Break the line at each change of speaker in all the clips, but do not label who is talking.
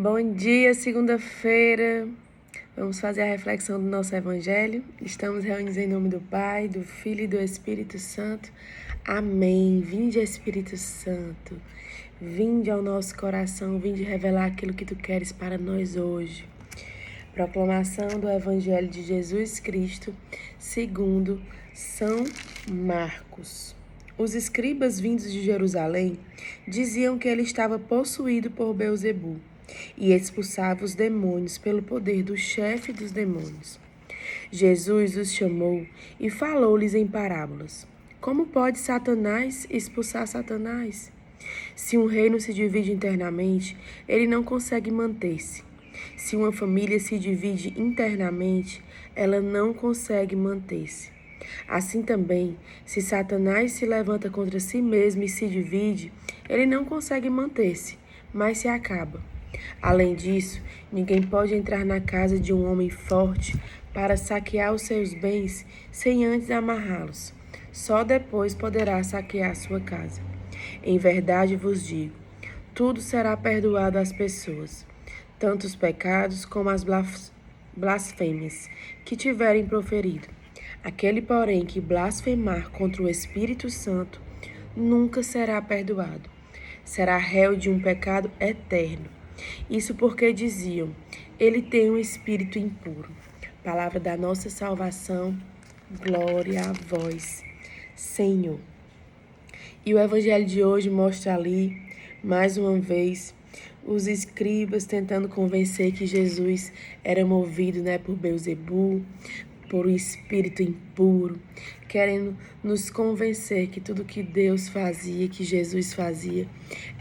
Bom dia, segunda-feira. Vamos fazer a reflexão do nosso Evangelho. Estamos reunidos em nome do Pai, do Filho e do Espírito Santo. Amém. Vinde, Espírito Santo. Vinde ao nosso coração, vinde revelar aquilo que tu queres para nós hoje. Proclamação do Evangelho de Jesus Cristo, segundo São Marcos. Os escribas vindos de Jerusalém diziam que ele estava possuído por Beelzebu e expulsava os demônios pelo poder do chefe dos demônios. Jesus os chamou e falou-lhes em parábolas. Como pode Satanás expulsar Satanás? Se um reino se divide internamente, ele não consegue manter-se. Se uma família se divide internamente, ela não consegue manter-se. Assim também, se Satanás se levanta contra si mesmo e se divide, ele não consegue manter-se, mas se acaba. Além disso, ninguém pode entrar na casa de um homem forte para saquear os seus bens sem antes amarrá-los. Só depois poderá saquear sua casa. Em verdade vos digo, tudo será perdoado às pessoas, tanto os pecados como as blasfêmias que tiverem proferido. Aquele, porém, que blasfemar contra o Espírito Santo nunca será perdoado. Será réu de um pecado eterno. Isso porque diziam, ele tem um espírito impuro. Palavra da nossa salvação, glória a vós, Senhor. E o Evangelho de hoje mostra ali, mais uma vez, os escribas tentando convencer que Jesus era movido, por Beelzebu, por um espírito impuro, querendo nos convencer que tudo que Deus fazia, que Jesus fazia,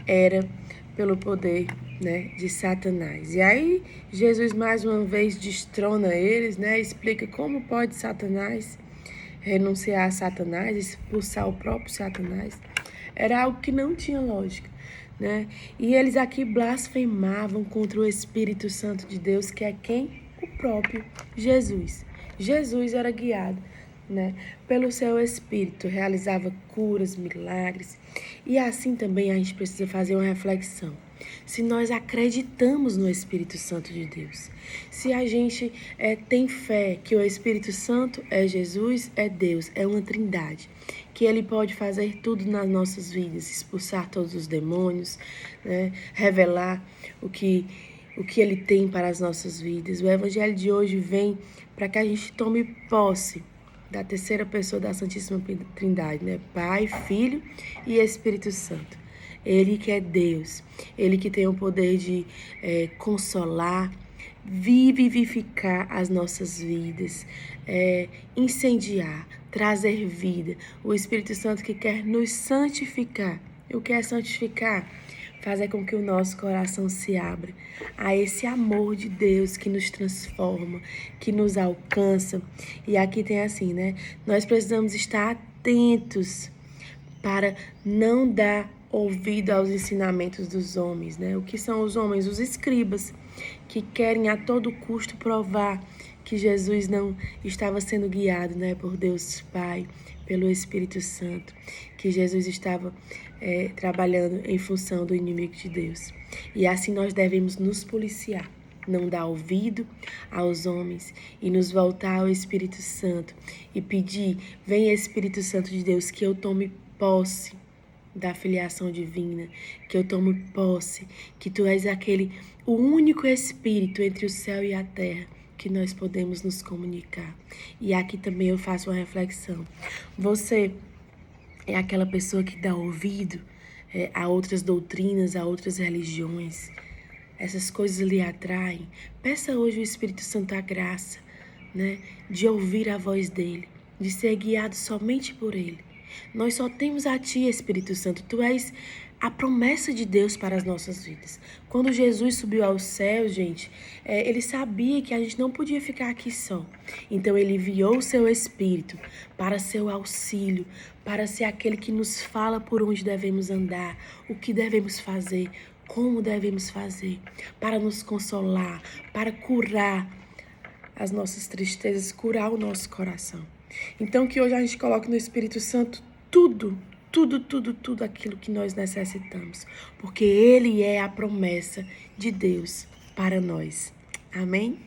era pelo poder, de Satanás. E aí, Jesus mais uma vez destrona eles, explica como pode Satanás renunciar a Satanás, expulsar o próprio Satanás. Era algo que não tinha lógica, E eles aqui blasfemavam contra o Espírito Santo de Deus, que é quem? O próprio Jesus. Jesus era guiado, pelo seu Espírito, realizava curas, milagres. E assim também a gente precisa fazer uma reflexão. Se nós acreditamos no Espírito Santo de Deus, se a gente tem fé que o Espírito Santo é Jesus, é Deus, é uma trindade, que Ele pode fazer tudo nas nossas vidas, expulsar todos os demônios, revelar o que Ele tem para as nossas vidas. O Evangelho de hoje vem para que a gente tome posse da terceira pessoa da Santíssima Trindade, Pai, Filho e Espírito Santo. Ele que é Deus, Ele que tem o poder de consolar, vivificar as nossas vidas, incendiar, trazer vida. O Espírito Santo que quer nos santificar. E o que é santificar? Fazer com que o nosso coração se abra a esse amor de Deus que nos transforma, que nos alcança. E aqui tem assim, nós precisamos estar atentos para não dar ouvido aos ensinamentos dos homens, O que são os homens? Os escribas, que querem a todo custo provar que Jesus não estava sendo guiado, por Deus Pai, pelo Espírito Santo, que Jesus estava trabalhando em função do inimigo de Deus. E assim nós devemos nos policiar, não dar ouvido aos homens e nos voltar ao Espírito Santo e pedir, vem Espírito Santo de Deus, que eu tome posse da filiação divina, que eu tome posse, que tu és o único Espírito entre o céu e a terra, que nós podemos nos comunicar. E aqui também eu faço uma reflexão. Você é aquela pessoa que dá ouvido a outras doutrinas, a outras religiões. Essas coisas lhe atraem. Peça hoje o Espírito Santo a graça, de ouvir a voz dele, de ser guiado somente por ele. Nós só temos a Ti, Espírito Santo. Tu és a promessa de Deus para as nossas vidas. Quando Jesus subiu aos céus, gente, Ele sabia que a gente não podia ficar aqui só. Então, Ele enviou o Seu Espírito para seu auxílio, para ser aquele que nos fala por onde devemos andar, o que devemos fazer, como devemos fazer, para nos consolar, para curar as nossas tristezas, curar o nosso coração. Então, que hoje a gente coloque no Espírito Santo tudo tudo aquilo que nós necessitamos, porque Ele é a promessa de Deus para nós. Amém?